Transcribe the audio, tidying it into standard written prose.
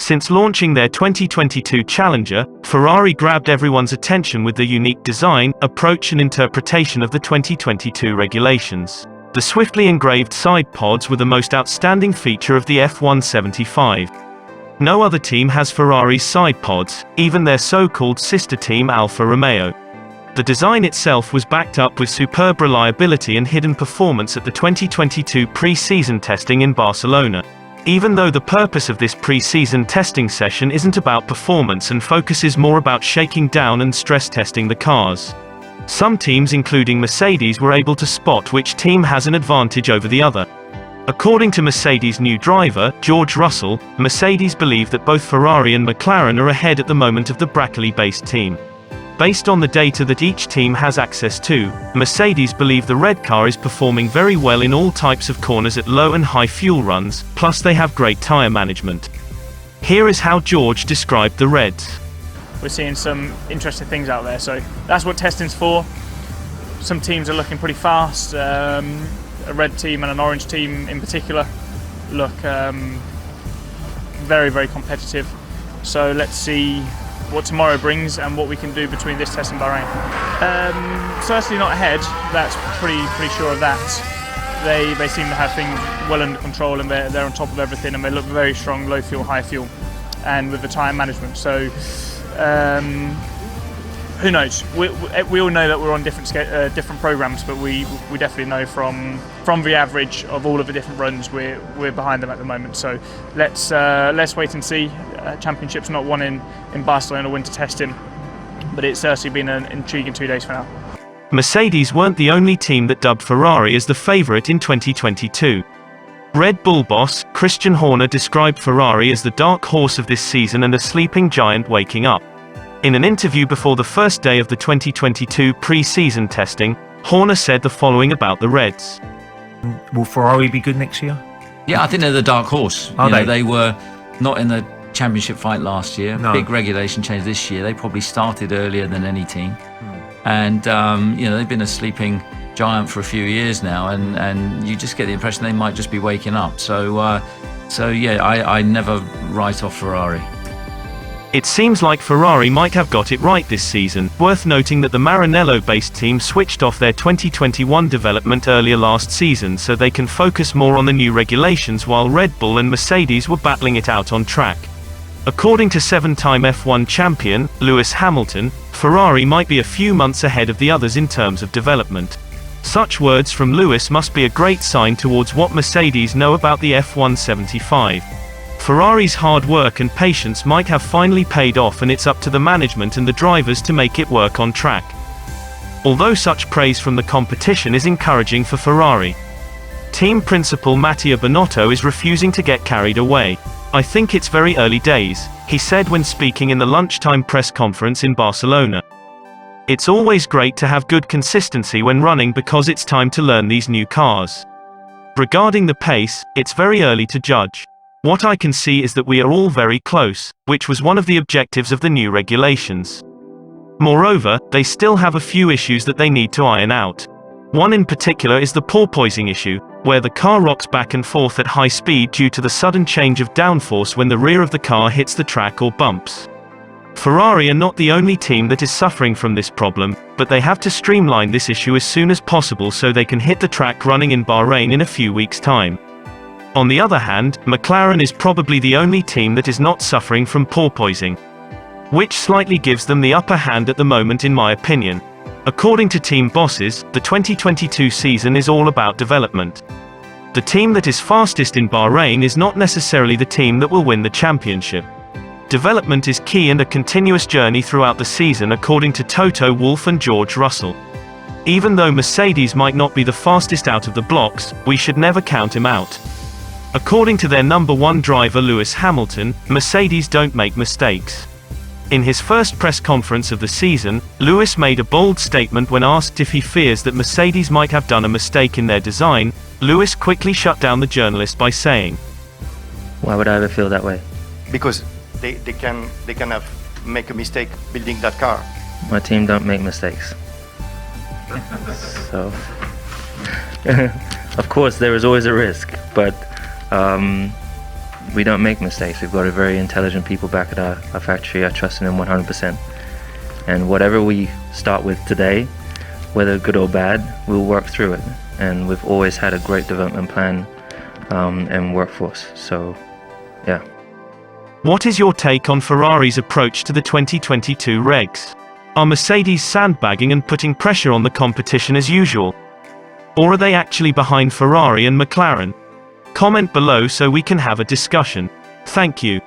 Since launching their 2022 Challenger, Ferrari grabbed everyone's attention with their unique design, approach and interpretation of the 2022 regulations. The swiftly engraved side pods were the most outstanding feature of the F175. No other team has Ferrari's side pods, even their so-called sister team Alfa Romeo. The design itself was backed up with superb reliability and hidden performance at the 2022 pre-season testing in Barcelona. Even though the purpose of this pre-season testing session isn't about performance and focuses more about shaking down and stress testing the cars. Some teams including Mercedes were able to spot which team has an advantage over the other. According to Mercedes' new driver, George Russell, Mercedes believe that both Ferrari and McLaren are ahead at the moment of the Brackley-based team. Based on the data that each team has access to, Mercedes believe the red car is performing very well in all types of corners at low and high fuel runs, plus they have great tire management. Here is how George described the reds. We're seeing some interesting things out there, so that's what testing's for. Some teams are looking pretty fast. A red team and an orange team in particular look very, very competitive. So let's see what tomorrow brings and what we can do between this test and Bahrain. Certainly not ahead, that's pretty sure of that. They seem to have things well under control and they're on top of everything and they look very strong, low fuel, high fuel, and with the tyre management. So who knows? We all know that we're on different programs, but we definitely know from the average of all of the different runs we're behind them at the moment. So let's wait and see. Championship's not won in Barcelona winter testing, but it's certainly been an intriguing 2 days for now. Mercedes weren't the only team that dubbed Ferrari as the favourite in 2022. Red Bull boss Christian Horner described Ferrari as the dark horse of this season and a sleeping giant waking up. In an interview before the first day of the 2022 pre-season testing, Horner said the following about the Reds. Will Ferrari be good next year? Yeah, I think they're the dark horse. Are they? They were not in the championship fight last year. No. Big regulation change this year. They probably started earlier than any team. And, they've been a sleeping giant for a few years now, and you just get the impression they might just be waking up. I never write off Ferrari. It seems like Ferrari might have got it right this season. Worth noting that the Maranello-based team switched off their 2021 development earlier last season so they can focus more on the new regulations while Red Bull and Mercedes were battling it out on track. According to seven-time F1 champion, Lewis Hamilton, Ferrari might be a few months ahead of the others in terms of development. Such words from Lewis must be a great sign towards what Mercedes know about the F175. Ferrari's hard work and patience might have finally paid off, and it's up to the management and the drivers to make it work on track. Although such praise from the competition is encouraging for Ferrari. Team principal Mattia Binotto is refusing to get carried away. "I think it's very early days," he said when speaking in the lunchtime press conference in Barcelona. "It's always great to have good consistency when running because it's time to learn these new cars. Regarding the pace, it's very early to judge. What I can see is that we are all very close, which was one of the objectives of the new regulations. Moreover, they still have a few issues that they need to iron out. One in particular is the porpoising issue, where the car rocks back and forth at high speed due to the sudden change of downforce when the rear of the car hits the track or bumps. Ferrari are not the only team that is suffering from this problem, but they have to streamline this issue as soon as possible so they can hit the track running in Bahrain in a few weeks' time. On the other hand, McLaren is probably the only team that is not suffering from porpoising, which slightly gives them the upper hand at the moment in my opinion. According to team bosses, the 2022 season is all about development. The team that is fastest in Bahrain is not necessarily the team that will win the championship. Development is key and a continuous journey throughout the season, according to Toto Wolff and George Russell. Even though Mercedes might not be the fastest out of the blocks, we should never count him out. According to their number one driver Lewis Hamilton, Mercedes don't make mistakes. In his first press conference of the season, Lewis made a bold statement when asked if he fears that Mercedes might have done a mistake in their design. Lewis quickly shut down the journalist by saying, "Why would I ever feel that way? Because they can have make a mistake building that car. My team don't make mistakes." So, of course, there is always a risk, but we don't make mistakes. We've got a very intelligent people back at our factory. I trust in them 100%. And whatever we start with today, whether good or bad, we'll work through it. And we've always had a great development plan and workforce. So, yeah. What is your take on Ferrari's approach to the 2022 regs? Are Mercedes sandbagging and putting pressure on the competition as usual? Or are they actually behind Ferrari and McLaren? Comment below so we can have a discussion. Thank you.